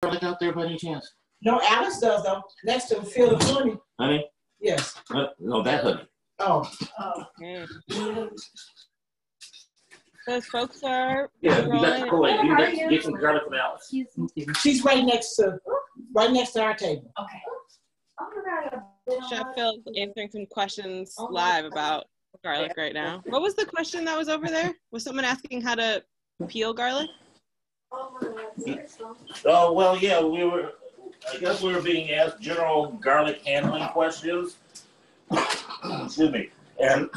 garlic out there by any chance? No, Alice does though. Next to the field of honey. Honey? Yes. No, that honey. Oh. Okay. Those folks are. Yeah, you got to go ahead. Get some garlic from Alice. She's right next to our table. Okay. Chef Phil's answering some questions live about garlic right now. What was the question that was over there? Was someone asking how to peel garlic? Oh, well, yeah, I guess we were being asked general garlic handling questions. Excuse me. And,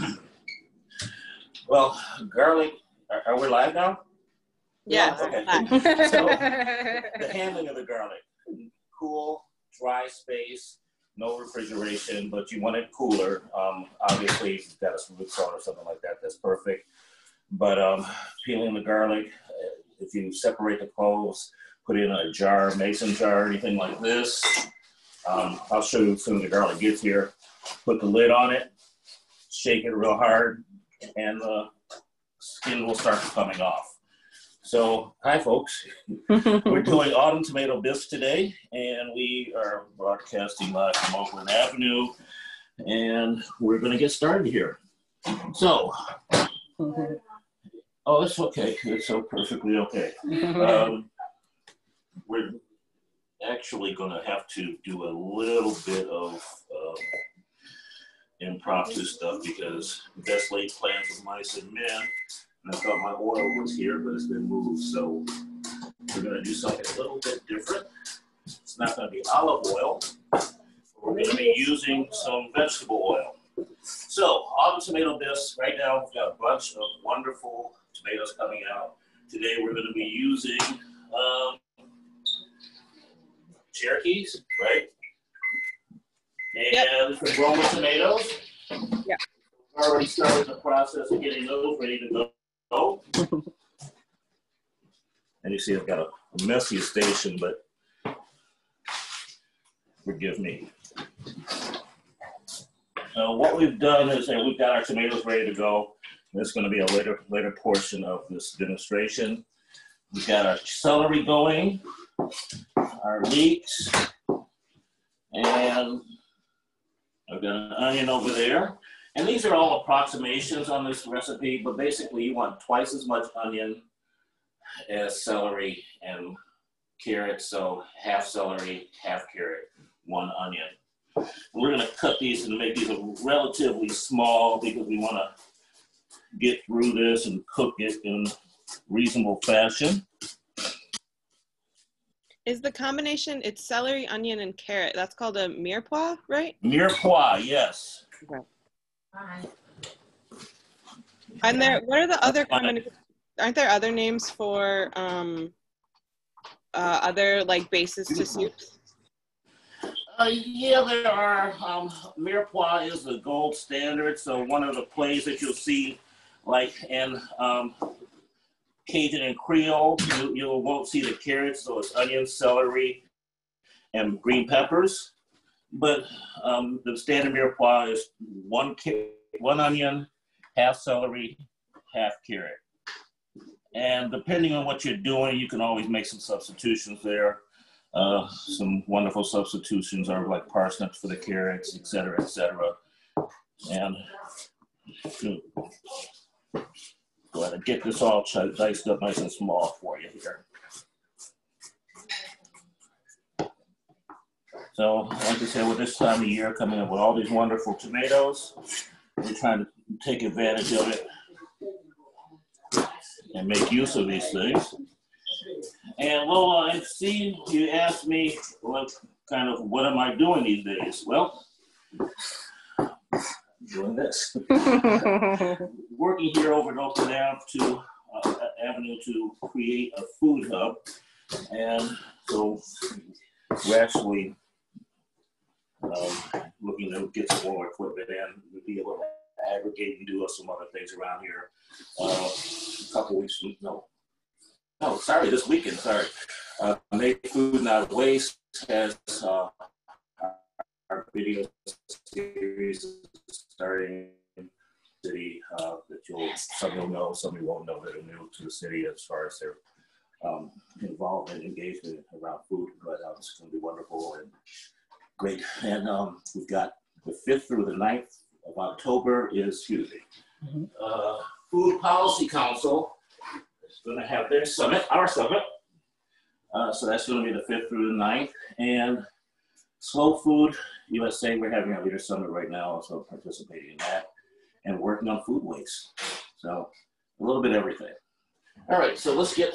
well, garlic, are we live now? Yes. Okay. So, the handling of the garlic, cool, dry space, no refrigeration, but you want it cooler. Obviously, if you've got a smooth salt or something like that, that's perfect. But peeling the garlic, if you separate the cloves, put it in a jar, mason jar, anything like this. I'll show you as soon as the garlic gets here. Put the lid on it, shake it real hard, and the skin will start coming off. So, hi folks. We're doing autumn tomato bisque today, and we are broadcasting live from Oakland Avenue, and we're going to get started here. So, oh, it's okay. It's so perfectly okay. We're actually going to have to do a little bit of impromptu stuff because best laid plans of mice and men. And I thought my oil was here, but it's been moved. So we're going to do something a little bit different. It's not going to be olive oil. We're going to be using some vegetable oil. So autumn tomato bisque. Right now we've got a bunch of wonderful tomatoes coming out. Today we're going to be using Cherokees, right? And some Roma tomatoes. Yeah. We've already started the process of getting those ready to go. And you see I've got a messy station, but forgive me. What we've done is we've got our tomatoes ready to go. This is going to be a later portion of this demonstration. We've got our celery going, our leeks, and I've got an onion over there. And these are all approximations on this recipe, but basically you want twice as much onion as celery and carrot. So half celery, half carrot, 1 onion. And we're going to cut these and make these relatively small because we want to get through this and cook it in reasonable fashion. Is the combination, it's celery, onion, and carrot. That's called a mirepoix, right? Mirepoix, yes. Okay. And what are the other combinations? Aren't there other names for other like bases to soups? Yeah, there are. Mirepoix is the gold standard. So one of the plays that you'll see, like in Cajun and Creole, you won't see the carrots. So it's onions, celery, and green peppers. But the standard Mirepoix is 1 onion, half celery, half carrot. And depending on what you're doing, you can always make some substitutions there. Some wonderful substitutions are like parsnips for the carrots, et cetera, et cetera. And go ahead and get this all diced up nice and small for you here. So, like I said, with this time of year coming up with all these wonderful tomatoes, we're trying to take advantage of it and make use of these things. And well, see, you asked me what am I doing these days? Well, doing this. Working here over at Oakland Avenue to create a food hub. And so we're actually looking to get some more equipment and be able to aggregate and do some other things around here. A couple weeks, this weekend, Make Food Not Waste has our video series starting in the city that some you'll know, some you won't know that are new to the city as far as their involvement, engagement around food, but it's going to be wonderful and great. And we've got the 5th through the 9th of October is Tuesday. Food Policy Council is going to have their summit, our summit. So that's going to be the 5th through the 9th. And Slow Food USA, we're having our leader summit right now, also participating in that and working on food waste. So a little bit of everything. All right, so let's get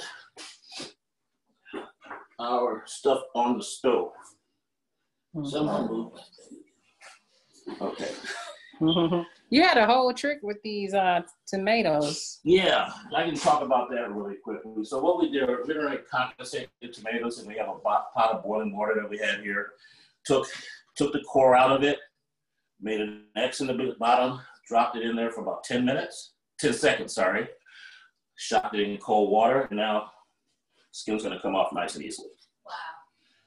our stuff on the stove. Someone move. Okay. You had a whole trick with these tomatoes. Yeah, I can talk about that really quickly. So what we did, we're going to condensate the tomatoes, and we have a pot of boiling water that we had here. Took the core out of it, made an X in the bottom, dropped it in there for about 10 seconds, sorry. Shocked it in cold water, and now skin's going to come off nice and easily. Wow.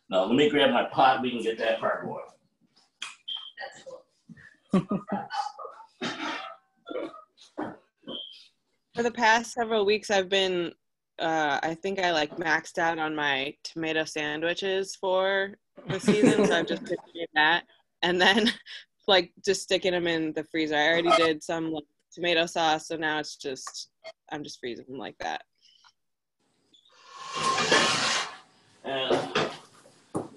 Now let me grab my pot. We can get that part going. That's cool. For the past several weeks, I've been, I think I like maxed out on my tomato sandwiches for the season. So I've just been doing that. And then like just sticking them in the freezer. I already did some like, tomato sauce. So now it's just, I'm just freezing them like that. And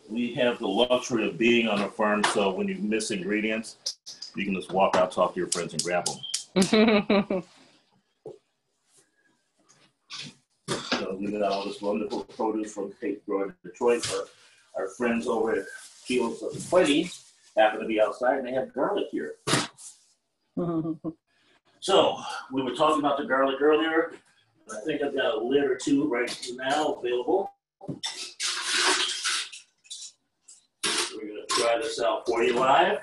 we have the luxury of being on a farm. So when you miss ingredients, you can just walk out, talk to your friends, and grab them. So we got all this wonderful produce from Cape Growing in Detroit. Our friends over at Fields of 20 happen to be outside, and they have garlic here. So we were talking about the garlic earlier. I think I've got a lid or two right now available. We're going to try this out for you live,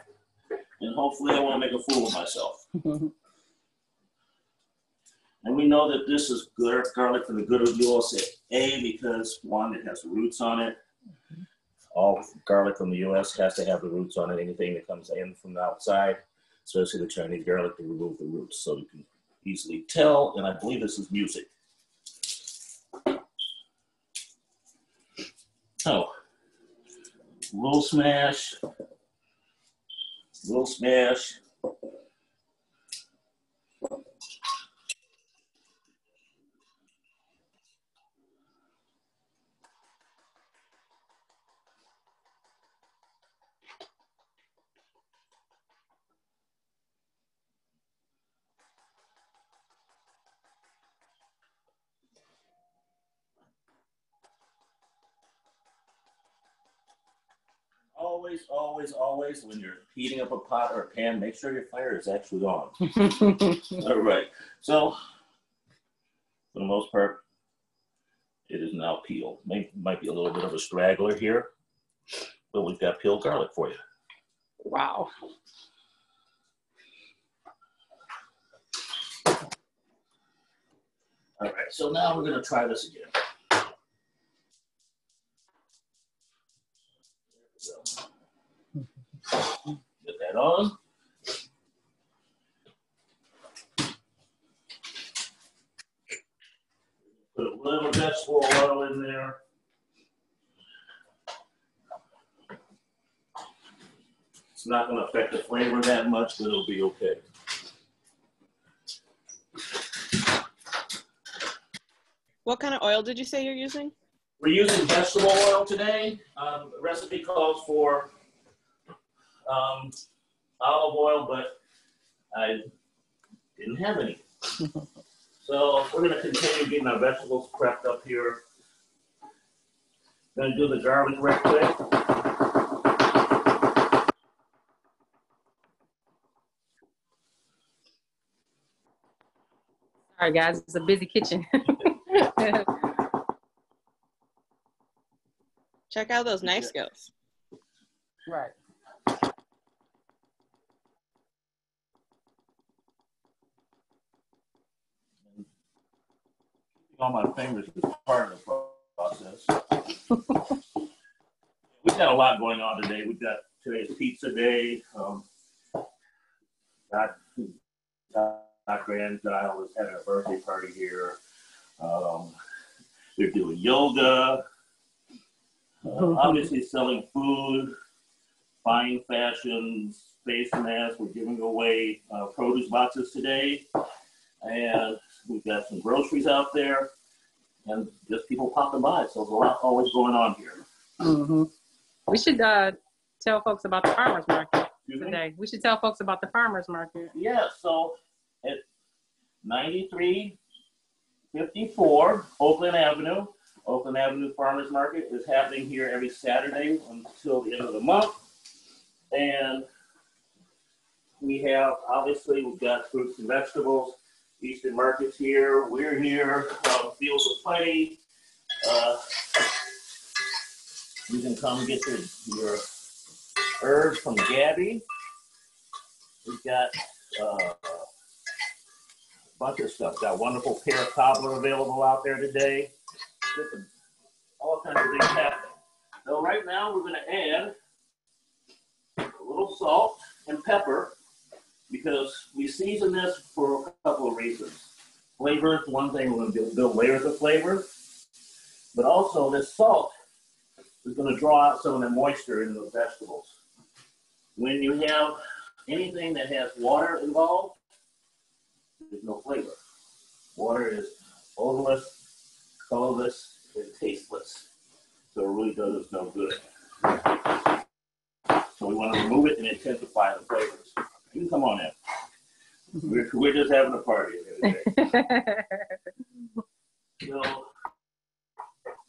and hopefully I won't make a fool of myself. And we know that this is good garlic for the good of USA because, one, it has roots on it. All garlic from the U.S. has to have the roots on it. Anything that comes in from the outside, especially the Chinese garlic, to remove the roots. So you can easily tell, and I believe this is music. Oh, little smash. Always, when you're heating up a pot or a pan, make sure your fire is actually on. All right. So, for the most part, it is now peeled. Might be a little bit of a straggler here, but we've got peeled garlic for you. Wow. All right. So now we're going to try this again. Get that on. Put a little vegetable oil in there. It's not going to affect the flavor that much, but it'll be okay. What kind of oil did you say you're using? We're using vegetable oil today. The recipe calls for olive oil, but I didn't have any. So we're going to continue getting our vegetables prepped up here. Going to do the garlic right quick. Sorry, guys, it's a busy kitchen. Check out those knife skills. Right. On my fingers is part of the process. We've got a lot going on today. We've got today's pizza day. Got grandchild is having a birthday party here. They're doing yoga, obviously selling food, fine fashion, face masks. We're giving away produce boxes today. And we've got some groceries out there and just people popping by. So there's a lot always going on here. Mm-hmm. We should tell folks about the farmer's market today. We should tell folks about the farmer's market. Yeah, so at 9354 Oakland Avenue Farmers Market is happening here every Saturday until the end of the month. And we have, obviously, we've got fruits and vegetables. Eastern Market's here. We're here. Fields of Plenty. You can come get your herbs from Gabby. We've got a bunch of stuff. Got wonderful pear cobbler available out there today. All kinds of things happening. So right now we're going to add a little salt and pepper because we season this for a couple of reasons. Flavor is one thing. We're going to build layers of flavor. But also this salt is going to draw out some of the moisture in the vegetables. When you have anything that has water involved, there's no flavor. Water is odorless, colorless, and tasteless. So it really does us no good. So we want to remove it and intensify the flavors. You can come on in. We're just having a party today. So,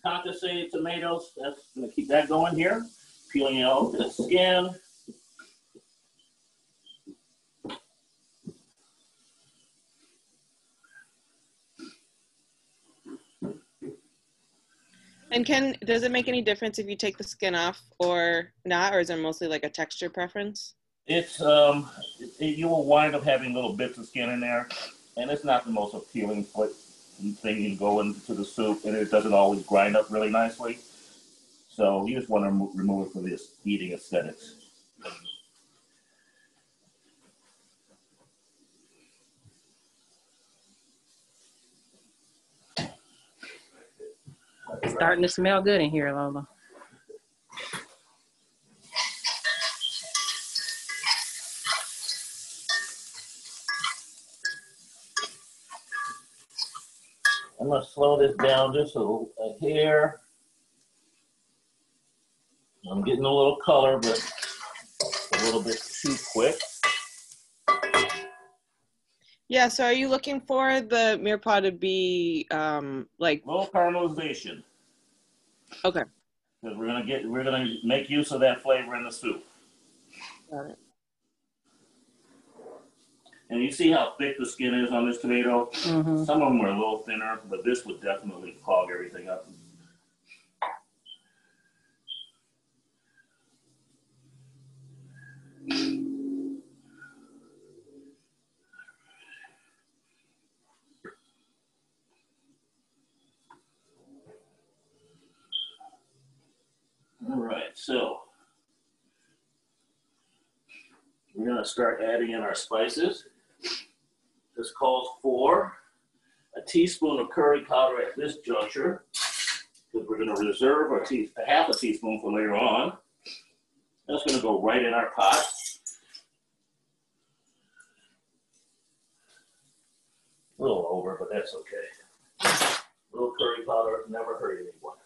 concentrated tomatoes, that's going to keep that going here. Peeling it off the skin. And does it make any difference if you take the skin off or not, or is there mostly like a texture preference? It's you will wind up having little bits of skin in there, and it's not the most appealing thing you go into the soup, and it doesn't always grind up really nicely. So you just want to remove it for this eating aesthetics. It's starting to smell good in here, Lola. I'm going to slow this down just a hair. I'm getting a little color, but a little bit too quick. Yeah, so are you looking for the Mirepoix to be like low caramelization? Okay. Because we're gonna make use of that flavor in the soup. Got it. And you see how thick the skin is on this tomato? Mm-hmm. Some of them are a little thinner, but this would definitely clog everything up. All right, so we're going to start adding in our spices. This calls for a teaspoon of curry powder at this juncture, because we're going to reserve our half a teaspoon for later on. That's going to go right in our pot. A little over, but that's okay. A little curry powder never hurt anyone.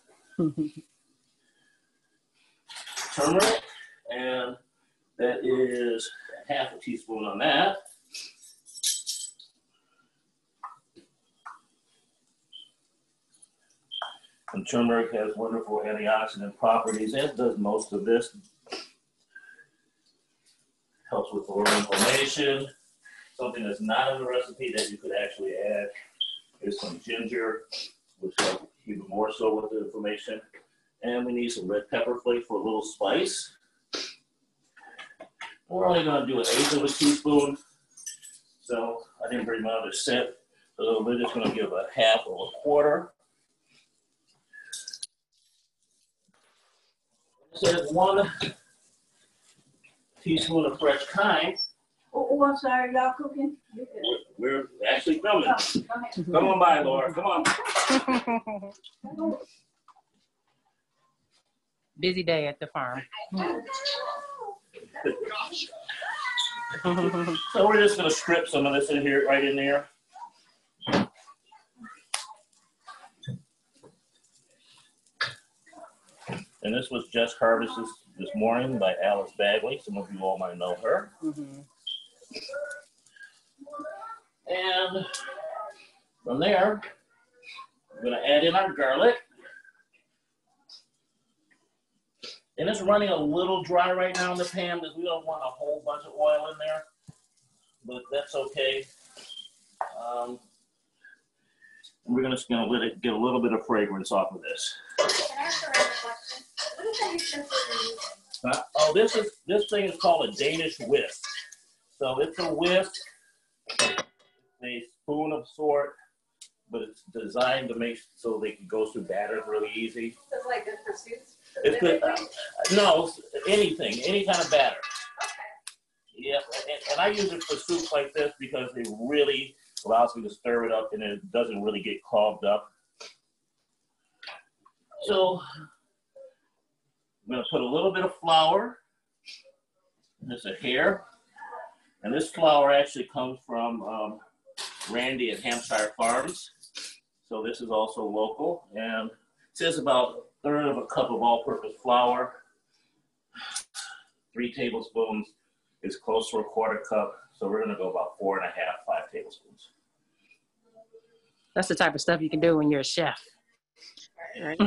Turmeric, and that is half a teaspoon on that. And turmeric has wonderful antioxidant properties, as does most of this. Helps with lower inflammation. Something that's not in the recipe that you could actually add is some ginger, which helps even more so with the inflammation. And we need some red pepper flake for a little spice. We're only going to do 1/8 of a teaspoon. So I didn't bring my other set. So we're just going to give a 1/2 or 1/4. It says 1 teaspoon of fresh thyme. Oh, I'm sorry, y'all cooking? We're actually filming. Oh, go ahead. Come on by, Laura. Come on. Busy day at the farm. So we're just gonna strip some of this in here, right in there. And this was just harvested this morning by Alice Bagley. Some of you all might know her. And from there, we're gonna add in our garlic. And it's running a little dry right now in the pan because we don't want a whole bunch of oil in there, but that's okay. We're just gonna let it get a little bit of fragrance off of this. Can I ask a question? What is that utensil you're using? Oh, this thing is called a Danish Whisk. So it's a whisk, a spoon of sort, but it's designed to make so they can go through batters really easy. So it's like good for soups? It's good. No, anything, any kind of batter. Okay. Yeah, and I use it for soups like this because it really allows me to stir it up and it doesn't really get clogged up. So I'm going to put a little bit of flour, just a hair, and this flour actually comes from Randy at Hampshire Farms. So this is also local, and it says about 1/3 of a cup of all-purpose flour. 3 tablespoons is close to a 1/4 cup, so we're going to go about 4 1/2, 5 tablespoons. That's the type of stuff you can do when you're a chef. Right.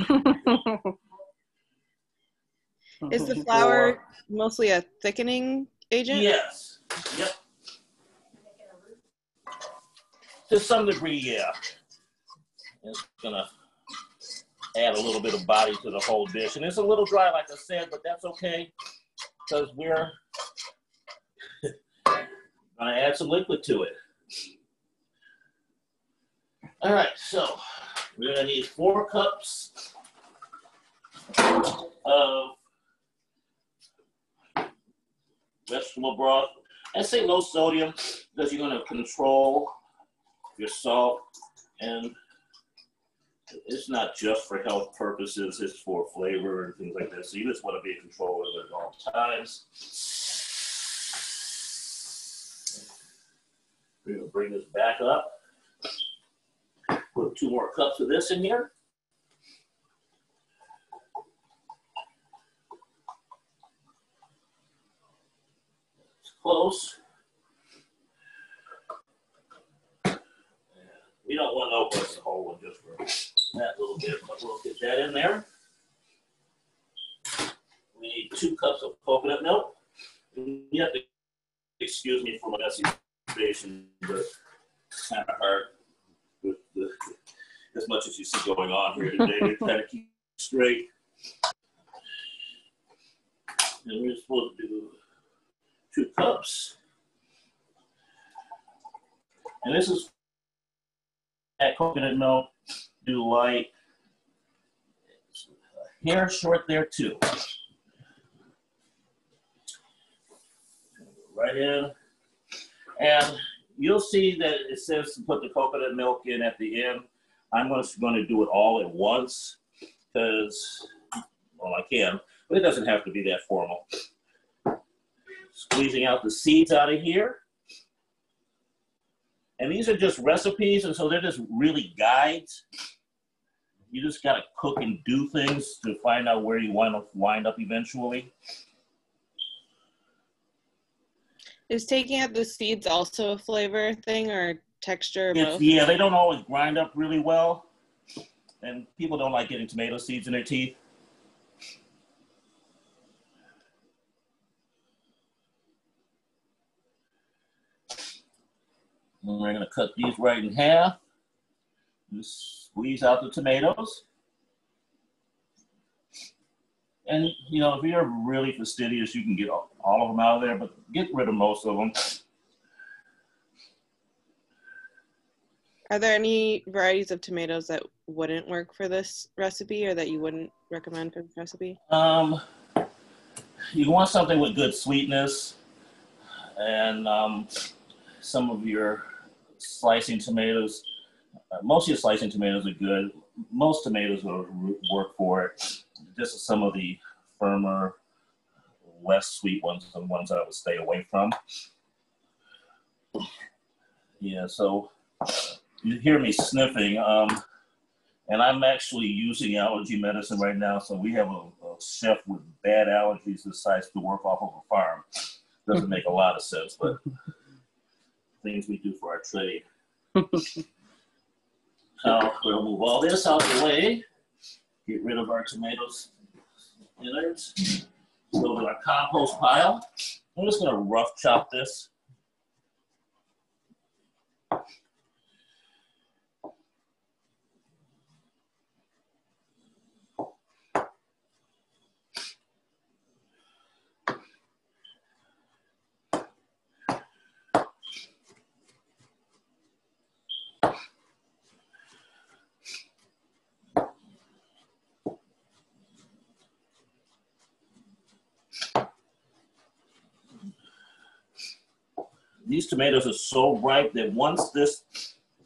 Is the flour mostly a thickening agent? Yes. Yep. To some degree, yeah. It's gonna add a little bit of body to the whole dish, and it's a little dry, like I said, but that's okay because we're gonna add some liquid to it. All right, so we're gonna need 4 cups of vegetable broth. I say low sodium because you're gonna control your salt, and it's not just for health purposes, it's for flavor and things like that. So you just want to be in control of it at all times. We're gonna bring this back up. Put 2 more cups of this in here. It's close. We don't want to open the whole one just for that little bit, but we'll get that in there. We need 2 cups of coconut milk. You have to excuse me for my messy station, but it's kind of hard with as much as you see going on here today to kind of keep it straight. And we're supposed to do 2 cups. And this is that coconut milk, do light. Hair short there too. Right in. And you'll see that it says to put the coconut milk in at the end. I'm just going to do it all at once because, well, I can, but it doesn't have to be that formal. Squeezing out the seeds out of here. And these are just recipes, and so they're just really guides. You just got to cook and do things to find out where you want to wind up eventually. Is taking out the seeds also a flavor thing or texture? Or both? Yeah, they don't always grind up really well, and people don't like getting tomato seeds in their teeth. And we're going to cut these right in half. Just squeeze out the tomatoes. And, you know, if you're really fastidious, you can get all of them out of there, but get rid of most of them. Are there any varieties of tomatoes that wouldn't work for this recipe or that you wouldn't recommend for this recipe? You want something with good sweetness. And some of your slicing tomatoes, most of your slicing tomatoes are good. Most tomatoes will work for it. Just some of the firmer, less sweet ones are the ones I would stay away from. Yeah, so you hear me sniffing, and I'm actually using allergy medicine right now. So we have a chef with bad allergies that decides to work off of a farm. Doesn't make a lot of sense, but things we do for our trade. Now we'll move all this out of the way. Get rid of our tomatoes innards. Go to our compost pile. I'm just going to rough chop this. These tomatoes are so ripe that once this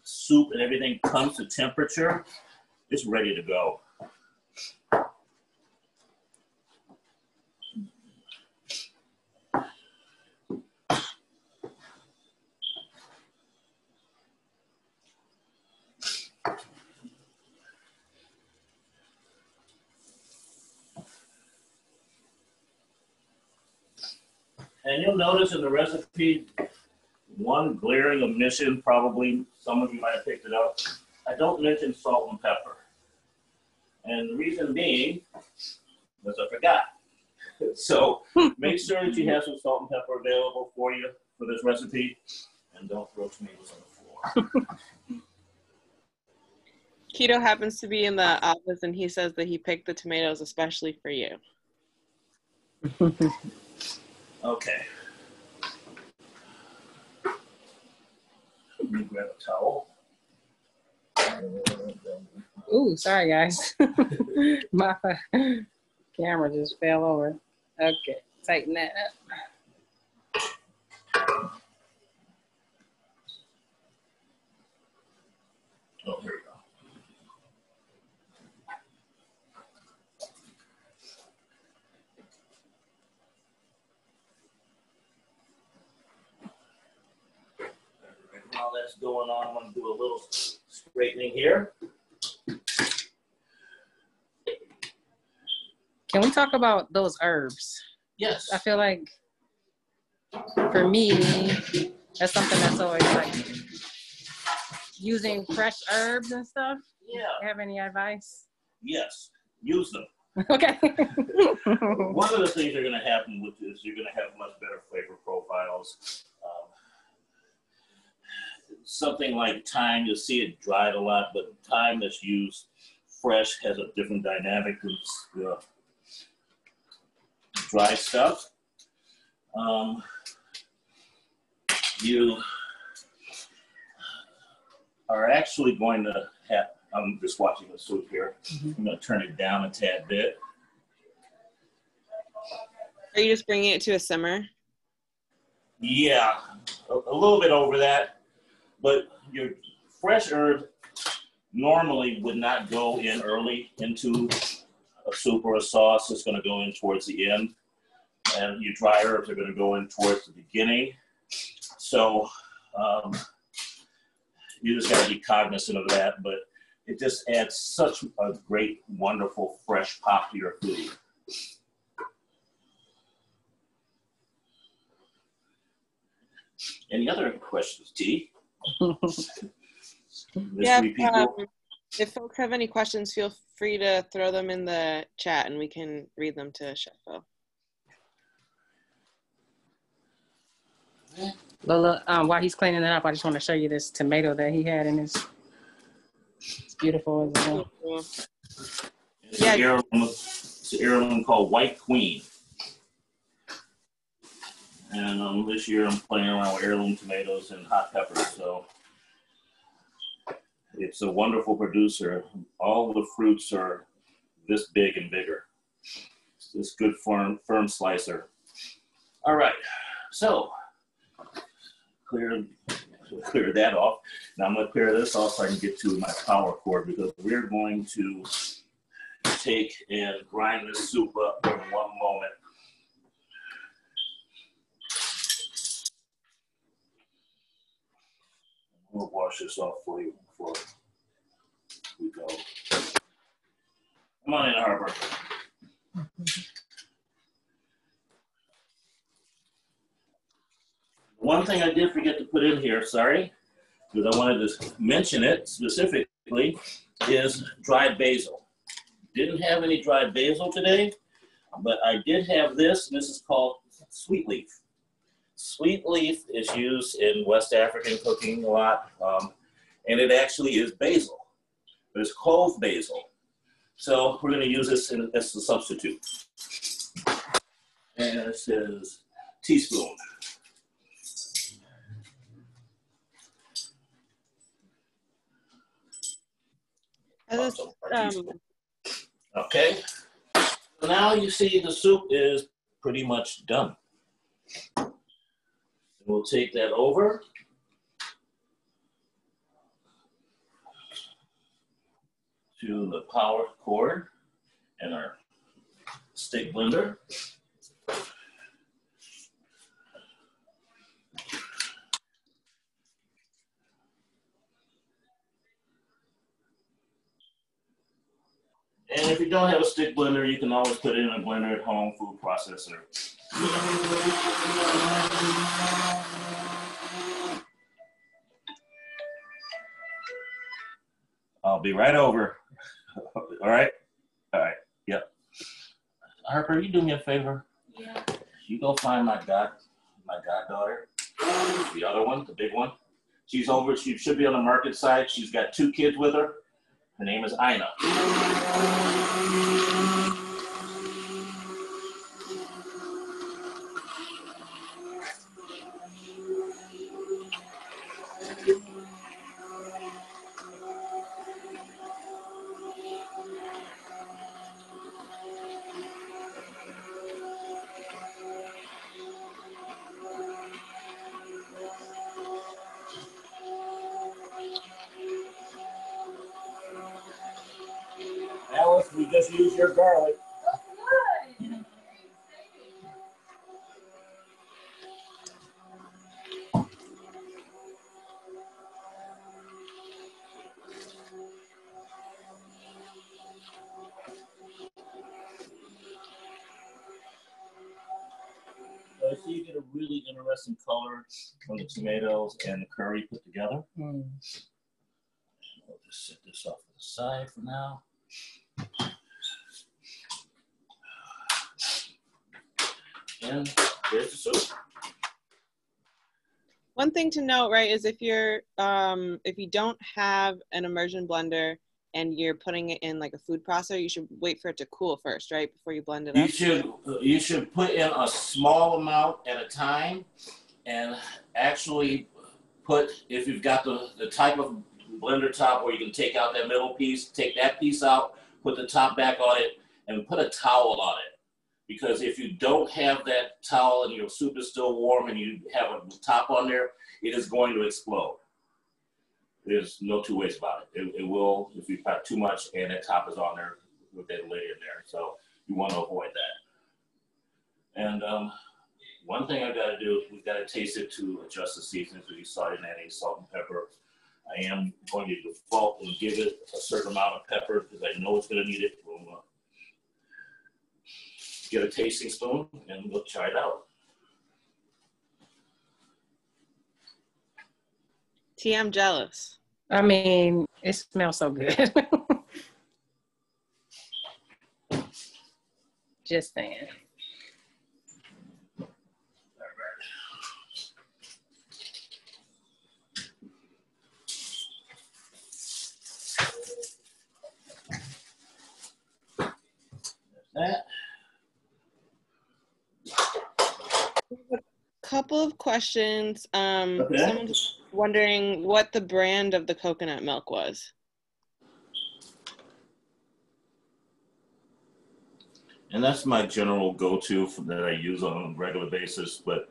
soup and everything comes to temperature, it's ready to go. And you'll notice in the recipe, one glaring omission, probably some of you might have picked it up. I don't mention salt and pepper. And the reason being, was I forgot. So make sure that you have some salt and pepper available for you for this recipe, and don't throw tomatoes on the floor. Keto happens to be in the office, and he says that he picked the tomatoes especially for you. Okay. Let me grab a towel. Ooh, sorry guys. My camera just fell over. Okay, tighten that up. Oh, here we go. While that's going on, I'm going to do a little straightening here. Can we talk about those herbs? Yes. I feel like for me, that's something that's always like using fresh herbs and stuff. Yeah. Have any advice? Yes. Use them. Okay. One of the things you're going to happen with is you're going to have much better flavor profiles. Something like thyme, you'll see it dried a lot, but thyme that's used fresh has a different dynamic than dry stuff. You are actually going to have, I'm just watching the soup here. I'm going to turn it down a tad bit. Are you just bringing it to a simmer? Yeah, a little bit over that. But your fresh herb normally would not go in early into a soup or a sauce. It's going to go in towards the end. And your dry herbs are going to go in towards the beginning. So you just got to be cognizant of that. But it just adds such a great, wonderful, fresh pop to your food. Any other questions, T? Yeah, if folks have any questions, feel free to throw them in the chat and we can read them to Chef Phil. Lola, while he's cleaning it up, I just want to show you this tomato that he had in his. It's beautiful as well. It's an heirloom called White Queen. And this year I'm playing around with heirloom tomatoes and hot peppers. So it's a wonderful producer. All the fruits are this big and bigger. It's this good firm slicer. All right. So clear that off. Now I'm going to clear this off so I can get to my power cord, because we're going to take and grind this soup up in one moment. We'll wash this off for you before we go. Come on in, Harper. One thing I did forget to put in here, sorry, because I wanted to mention it specifically, is dried basil. Didn't have any dried basil today, but I did have this, and this is called sweet leaf. Sweet leaf is used in West African cooking a lot, and it actually is basil, but it's clove basil. So we're going to use this as a substitute. And it says teaspoon. Okay, so now you see the soup is pretty much done. We'll take that over. To the power cord and our stick blender. And if you don't have a stick blender, you can always put it in a blender at home, food processor. I'll be right over. All right? All right. Yep. Harper, you do me a favor? Yeah. You go find my goddaughter, the other one, the big one. She's over, she should be on the market side. She's got 2 kids with her. Her name is Ina. Alice, we just used your garlic. So I see you get a really interesting color from the tomatoes and the curry put together. We'll just set this off to the side for now. And there's the soup. One thing to note, right, is if you don't have an immersion blender and you're putting it in like a food processor, you should wait for it to cool first, right, before you blend it up. You should put in a small amount at a time, and actually put, if you've got the type of blender top where you can take out that middle piece, take that piece out, put the top back on it, and put a towel on it. Because if you don't have that towel and your soup is still warm and you have a top on there, it is going to explode. There's no 2 ways about it. It will, if you've got too much and that top is on there with that lid in there. So you want to avoid that. And one thing I got to do, we've got to taste it to adjust the seasoning. So you saw it in any salt and pepper. I am going to default and give it a certain amount of pepper because I know it's going to need it. We'll get a tasting spoon and we'll try it out. T, I'm jealous. I mean, it smells so good. Just saying. That. Couple of questions. Okay. Someone's wondering what the brand of the coconut milk was. And that's my general go-to that I use on a regular basis. But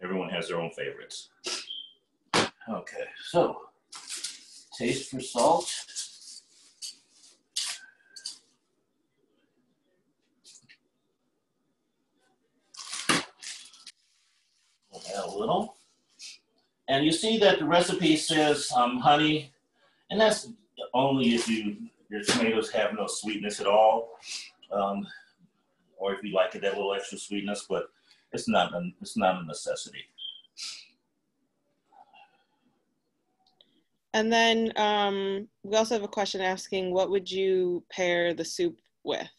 everyone has their own favorites. Okay, so taste for salt. We'll add a little. And you see that the recipe says honey, and that's only if your tomatoes have no sweetness at all, or if you like it, that little extra sweetness, but it's not a necessity. And then we also have a question asking, what would you pair the soup with?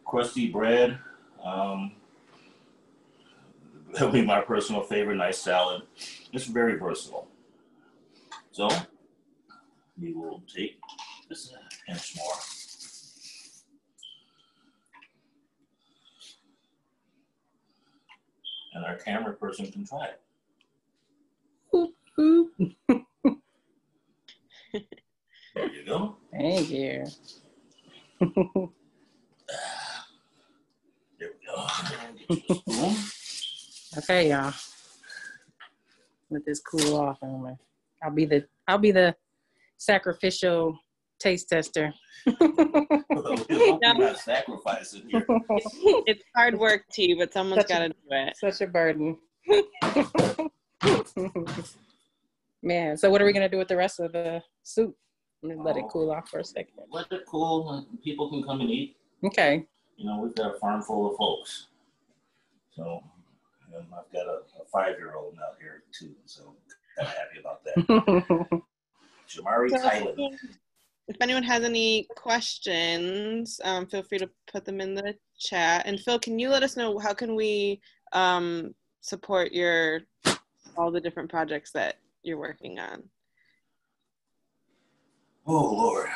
Crusty bread. That'll be my personal favorite. Nice salad. It's very versatile. So we will take this a pinch more. And our camera person can try it. Boop, boop. There you go. Thank you. There we go. Get you a spoon. Okay, y'all. Let this cool off. I'll be the sacrificial taste tester. We're not sacrificing here. It's hard work, T, but someone's got to do it. Such a burden. Man, so what are we gonna do with the rest of the soup? Let it cool off for a second. Let it cool and people can come and eat. Okay. You know, we've got a farm full of folks. So I've got a 5-year-old out here too, so I'm kind of happy about that. Jamari Thailand. If anyone has any questions, feel free to put them in the chat. And Phil, can you let us know how can we support all the different projects that you're working on? Oh Lord.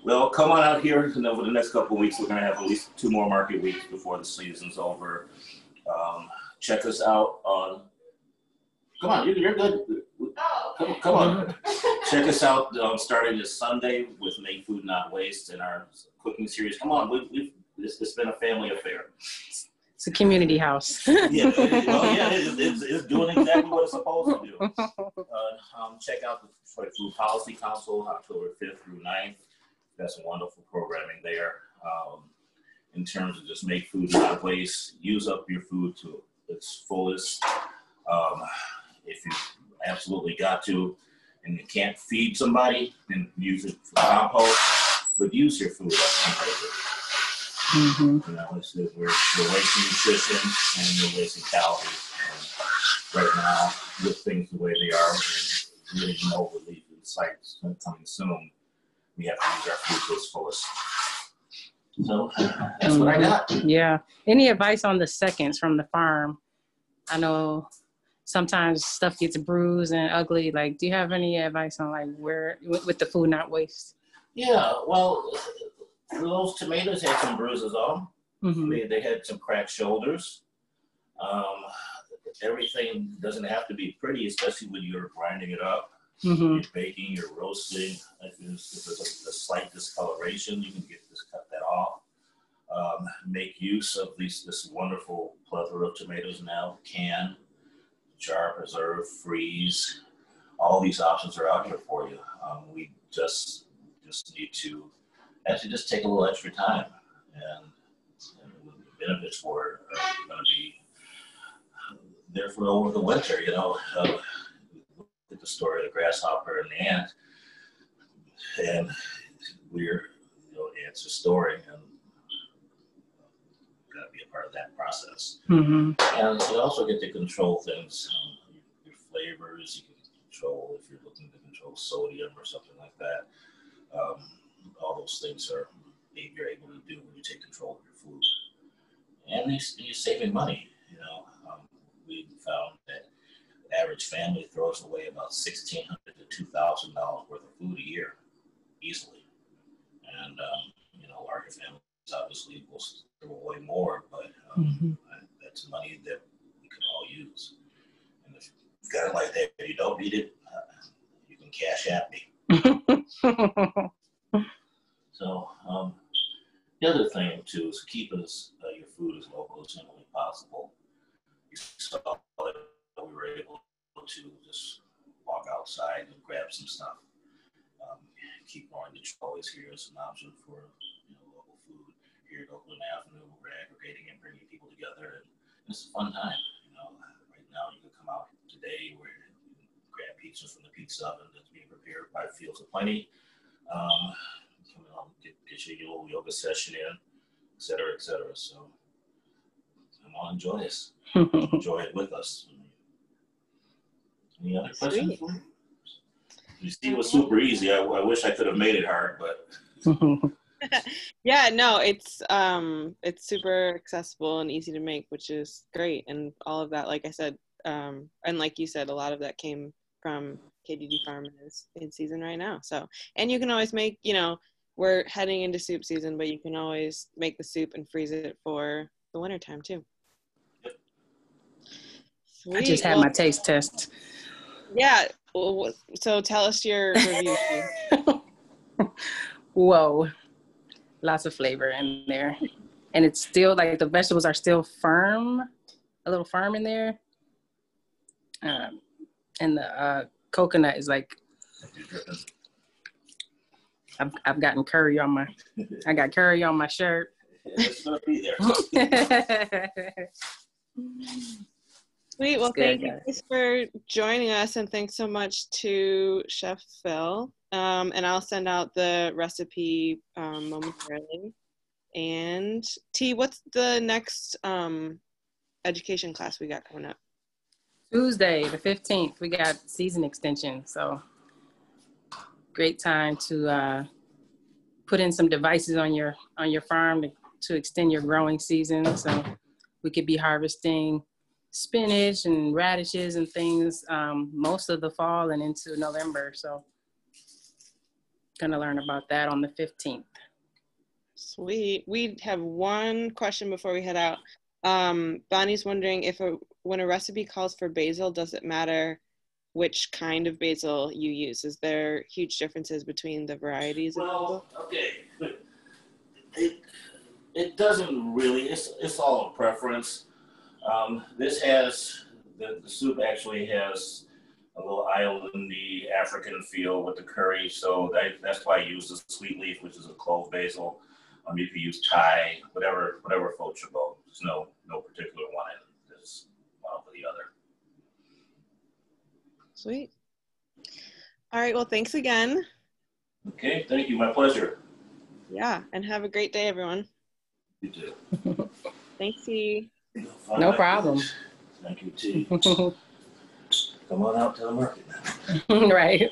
Well, come on out here, and over the next couple of weeks, we're going to have at least 2 more market weeks before the season's over. Check us out on. Come on, you're good. Come on. Check us out starting this Sunday with Make Food Not Waste in our cooking series. Come on, it's been a family affair. It's a community house. Yeah, it's doing exactly what it's supposed to do. Check out the Detroit Food Policy Council, October 5th through 9th. Got some wonderful programming there. In terms of just make food not waste, use up your food to its fullest. If you absolutely got to, and you can't feed somebody, then use it for compost, but use your food as compost. Mm-hmm. You know, we're wasting nutrition and we're wasting calories. And right now, with things the way they are, and really no relief in sight coming soon, we have to use our food to its fullest. So that's what I got. Yeah. Any advice on the seconds from the farm? I know sometimes stuff gets bruised and ugly. Like, do you have any advice on like where with the food not waste? Yeah, well, those tomatoes had some bruises on them. Mm-hmm. They had some cracked shoulders. Everything doesn't have to be pretty, especially when you're grinding it up. Mm-hmm. You're baking, you're roasting. If there's a slight discoloration, you can cut that off. Make use of this wonderful plethora of tomatoes now. Can, jar, preserve, freeze. All these options are out here for you. We just need to actually just take a little extra time, and the benefits for it are going to be there for over the winter. You know, look at the story of the grasshopper and the ant, and ant's a story, and got to be a part of that process. Mm-hmm. And you also get to control things, your flavors. You can control if you're looking to control sodium or something like that. All those things you're able to do when you take control of your food, and you're saving money. You know, we found that the average family throws away about $1,600 to $2,000 worth of food a year, easily. And larger families obviously will throw away more, but that's money that we can all use. And if you've got it like that, if you don't need it, you can cash at me. So the other thing too is keep your food as local as humanly possible. You saw that we were able to just walk outside and grab some stuff. Keep going to always here as an option for local food here at Oakland Avenue. We're aggregating and bringing people together, and it's a fun time. Right now you can come out today where you can grab pizza from the pizza oven that's being prepared by Fields of Plenty. Come out, get your little yoga session in, et cetera, et cetera. So come on, enjoy this. Enjoy it with us. Any other questions? You see, it was super easy. I wish I could have made it hard, but. Yeah, no, it's super accessible and easy to make, which is great. And all of that, like I said, and like you said, a lot of that came from KDD Farm is in season right now. So, and you can always make, we're heading into soup season, but you can always make the soup and freeze it for the wintertime too. Sweet. I just had my taste test. Yeah. So tell us your review. Whoa. Lots of flavor in there. And it's still like the vegetables are still firm, a little firm in there. And the coconut is like, I've gotten curry on I got curry on my shirt. It's gonna be there. Sweet. Well, thank you guys for joining us, and thanks so much to Chef Phil. And I'll send out the recipe momentarily. And T, what's the next education class we got coming up? Tuesday, the 15th, we got season extension. So great time to put in some devices on your farm to extend your growing season. So we could be harvesting spinach and radishes and things most of the fall and into November. So gonna learn about that on the 15th. Sweet. We have one question before we head out. Bonnie's wondering if when a recipe calls for basil, does it matter which kind of basil you use? Is there huge differences between the varieties of basil? Okay. It doesn't really. It's all a preference. This has the soup actually has a little islandy African feel with the curry, so that's why I use the sweet leaf, which is a clove basil. You can use Thai, whatever floats your boat. There's no particular one. There's one over the other. Sweet. All right. Well, thanks again. Okay. Thank you. My pleasure. Yeah, and have a great day, everyone. You too. Thanks, T. No problem. Thank you, T. Come on out to the market now. Right.